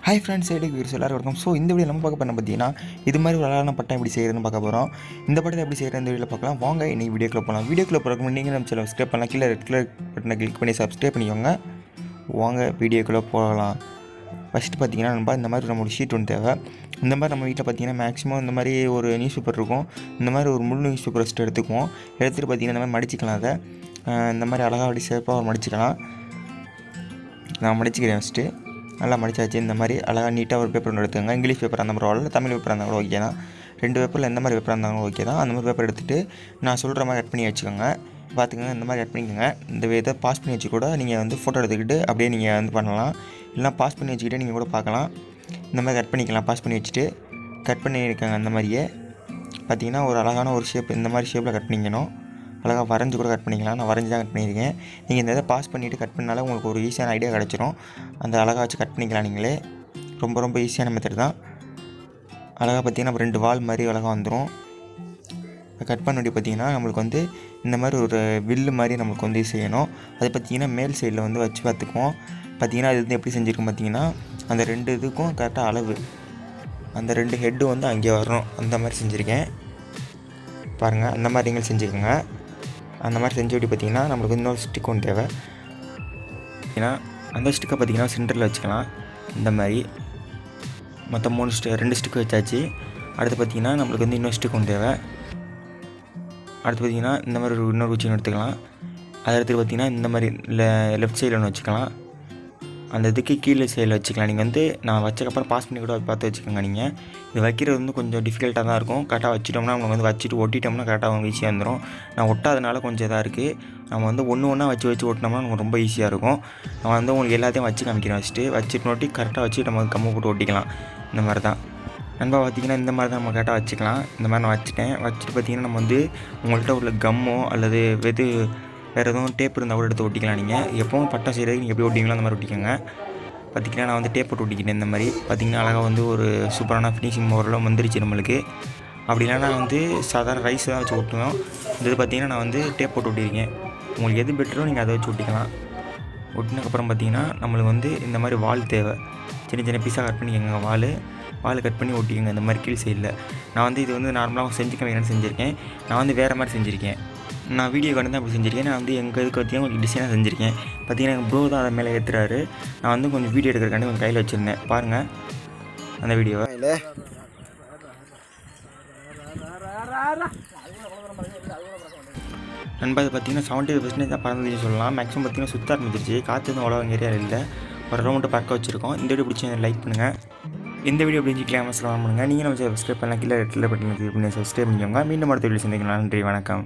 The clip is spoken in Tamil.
ஹாய் ஃப்ரெண்ட்ஸ், வீர்ஸ் எல்லாரும் வணக்கம். ஸோ இந்த வீடியோ நம்ம பார்க்க போகிறோம் பார்த்தீங்கன்னா, இது மாதிரி ஒரு அழகான பட்டம் எப்படி செய்கிறதுன்னு பார்க்க போகிறோம். இந்த படத்தை எப்படி செய்கிறது இந்த வீடியோவில் பார்க்கலாம். வாங்க இன்னைக்கு வீடியோக்குள்ள போகலாம். வீடியோக்குள்ள போகிறதுக்கு நீங்கள் நம்ம சேனல் சப்ஸ்கிரைப் பண்ணலாம். கீழே ரெட் கலர் பட்டனை கிளிக் பண்ணி சப்ஸ்கிரைப் பண்ணிக்கோங்க. வாங்க வீடியோக்குள்ளே போகலாம். ஃபஸ்ட்டு பார்த்தீங்கன்னா இந்த மாதிரி நம்ம ஒரு ஷீட் ஒன்று தேவை. இந்த மாதிரி நம்ம வீட்டில் பார்த்தீங்கன்னா மேக்ஸிமம் இந்த மாதிரி ஒரு நியூஸ் பேப்பர் இருக்கும். இந்த மாதிரி ஒரு முழு நியூஸ் பேப்பர் ஃபஸ்ட்டு எடுத்துக்குவோம். எடுத்துகிட்டு பார்த்தீங்கன்னா இந்த மாதிரி மடிச்சிக்கலாம். அதை இந்த மாதிரி அழகாக அப்படி சேஃபாக மடிச்சிக்கலாம். நான் மடிச்சிக்கிறேன். ஃபஸ்ட்டு நல்லா மடிச்சாச்சு. இந்த மாதிரி அழகாக நீட்டாக ஒரு பேப்பர் ஒன்று எடுத்துக்கோங்க. இங்கிலீஷ் பேப்பர் அந்த மாதிரி இல்லை, தமிழ் பேப்பர் இருந்தாலும் ஓகே தான். 2 பேப்பரில் எந்த மாதிரி பேப்பர் இருந்தாலும் ஓகே தான். அந்த மாதிரி பேப்பர் எடுத்துகிட்டு நான் சொல்கிற மாதிரி கட் பண்ணி வச்சுக்கோங்க. பார்த்துக்கோங்க, இந்த மாதிரி கட் பண்ணிக்கோங்க. இந்த இதை பாஸ் பண்ணி வச்சு கூட நீங்கள் வந்து ஃபோட்டோ எடுத்துக்கிட்டு அப்படியே நீங்கள் வந்து பண்ணலாம். இல்லைனா பாஸ் பண்ணி வச்சுக்கிட்டே நீங்கள் கூட பார்க்கலாம். இந்த மாதிரி கட் பண்ணிக்கலாம். பாஸ் பண்ணி வச்சுட்டு கட் பண்ணியிருக்காங்க. அந்த மாதிரியே பார்த்திங்கன்னா ஒரு அழகான ஒரு ஷேப் இந்த மாதிரி ஷேப்பில் கட் பண்ணிக்கணும். அழகாக வரைஞ்சி கூட கட் பண்ணிக்கலாம். நான் வரைஞ்சி தான் கட் பண்ணியிருக்கேன். நீங்கள் இந்த இதை பாஸ் பண்ணிவிட்டு கட் பண்ணாலும் உங்களுக்கு ஒரு ஈஸியான ஐடியா கிடச்சிரும். அந்த அழகாக வச்சு கட் பண்ணிக்கலாம். நீங்களே ரொம்ப ஈஸியான மெத்தட் தான். அழகாக பார்த்திங்கன்னா 2 வால் மாதிரி அழகாக வந்துடும். கட் பண்ணி பார்த்திங்கன்னா நம்மளுக்கு வந்து இந்த மாதிரி ஒரு வில்லு மாதிரி நம்மளுக்கு வந்து செய்யணும். அது பார்த்திங்கன்னா மேல் சைடில் வந்து வச்சு பார்த்துக்குவோம். பார்த்திங்கன்னா அது வந்து எப்படி செஞ்சுருக்கோம் பார்த்திங்கன்னா, அந்த 2 இதுக்கும் கரெக்டாக அளவு அந்த 2 ஹெட்டு வந்து அங்கே வரணும். அந்த மாதிரி செஞ்சுருக்கேன் பாருங்கள். அந்த மாதிரி நீங்கள் செஞ்சுக்கோங்க. அந்த மாதிரி செஞ்சு விட்டு பார்த்திங்கன்னா நம்மளுக்கு இன்னொரு ஸ்டிக் ஒன்று தேவை. ஏன்னா அந்த ஸ்டிக்கை பார்த்திங்கன்னா சென்டரில் வச்சுக்கலாம். இந்த மாதிரி மொத்தம் 2 ஸ்டிக்கு வச்சாச்சு. அடுத்து பார்த்திங்கன்னா நம்மளுக்கு வந்து இன்னொரு ஸ்டிக் ஒன்று தேவை. அடுத்து பார்த்திங்கன்னா இந்த மாதிரி இன்னொரு குச்சி எடுத்துக்கலாம். அதை எடுத்துகிட்டு பார்த்திங்கன்னா இந்த மாதிரி லெஃப்ட் சைடில் ஒன்று வச்சுக்கலாம். அந்த இதுக்கு கீழே சைடில் வச்சுக்கலாம். நீங்கள் வந்து நான் வச்சக்கப்புறம் பாஸ் பண்ணி கூட பார்த்து வச்சுக்கோங்க. நீங்கள் இது வைக்கிறது வந்து கொஞ்சம் டிஃபிகல்ட்டாக தான் இருக்கும். கரெக்டாக வச்சிட்டோம்னா நம்ம வந்து வச்சுட்டு ஒட்டிட்டோம்னா கரெக்டாக அவங்க ஈஸியாக வந்துடும். நான் ஒட்டாதனால கொஞ்சம் இதாக இருக்குது. நம்ம வந்து ஒன்றா வச்சு ஒட்டினோம்னா நமக்கு ரொம்ப ஈஸியாக இருக்கும். நான் வந்து உங்களுக்கு எல்லாத்தையும் வச்சு காமிக்கிறேன். வச்சுட்டு நோட்டி கரெக்டாக வச்சு நம்ம கம்மு போட்டு ஒட்டிக்கலாம். இந்த மாதிரி தான் நண்பா. பார்த்திங்கன்னா இந்த மாதிரி தான் நம்ம கரெக்டாக வச்சுக்கலாம். இந்த மாதிரி நான் வச்சுட்டு பார்த்திங்கன்னா நம்ம வந்து உங்கள்கிட்ட உள்ள கம்மோ அல்லது வேறு எதுவும் டேப் இருந்தால் கூட எடுத்து ஒட்டிக்கலாம். நீங்கள் எப்போவும் பட்டம் செய்கிறதுக்கு நீங்கள் எப்படி ஒட்டிங்களோ அந்த மாதிரி ஒட்டிக்கோங்க. பார்த்திங்கன்னா நான் வந்து டேப் போட்டு ஒட்டிக்கிட்டேன். இந்த மாதிரி பார்த்திங்கன்னா அழகாக வந்து ஒரு சூப்பரான ஃபினிஷிங் ஓரளவு வந்துருச்சு நம்மளுக்கு. அப்படி இல்லைனா நான் வந்து சாதாரண ரைஸ் தான் வச்சு ஒட்டுவோம். இது பார்த்திங்கன்னா நான் வந்து டேப் போட்டு ஒட்டியிருக்கேன். உங்களுக்கு எது பெட்டரோ நீங்கள் அதை வச்சு ஒட்டிக்கலாம். ஒட்டினதுக்கப்புறம் பார்த்திங்கன்னா நம்மளுக்கு வந்து இந்த மாதிரி வால் தேவை. சின்ன பீஸாக கட் பண்ணிக்கோங்க. வால் கட் பண்ணி ஒட்டிக்கோங்க. இந்த மாதிரி கீழ் சைடில் நான் வந்து இது வந்து நார்மலாக செஞ்சுக்கவேன்னு செஞ்சுருக்கேன். நான் வந்து வேறு மாதிரி செஞ்சுருக்கேன். நான் வீடியோ கண்டு தான் அப்படி செஞ்சுருக்கேன். நான் வந்து எங்கள் இதுக்கு பார்த்திங்கன்னா கொஞ்சம் டிசைனாக செஞ்சுருக்கேன். பார்த்திங்கன்னா எங்கள் ப்ரோ தான் அதை மேலே ஏற்றுறாரு. நான் வந்து கொஞ்சம் வீடியோ எடுக்கிறக்காண்டி கொஞ்சம் கையில் வச்சுருந்தேன். பாருங்கள் அந்த வீடியோவை. நண்பா இது பார்த்திங்கன்னா 75% தான் பறந்துச்சு சொல்லலாம். மேக்ஸிமம் பார்த்திங்கன்னா சுத்த ஆரம்பிச்சிருச்சு. காற்று வந்து அவ்வளோ ஏரியா இல்லை. ஒரு ரவுண்டு பறக்க வச்சுருக்கோம். இந்த வீடியோ பிடிச்சி லைக் பண்ணுங்கள். இந்த வீடியோ பிடிச்சி கிளாமஸ் பண்ணுங்கள். நீங்கள் நம்ம சப்ஸ்கிரைப் பண்ணலாம். கீழே ரெட் கலர் பட்டனை கிளிக் பண்ணி சப்ஸ்கிரைப் பண்ணிக்கோங்க. மீண்டும் அடுத்த வீடியோ சந்திக்கலாம். நன்றி, வணக்கம்.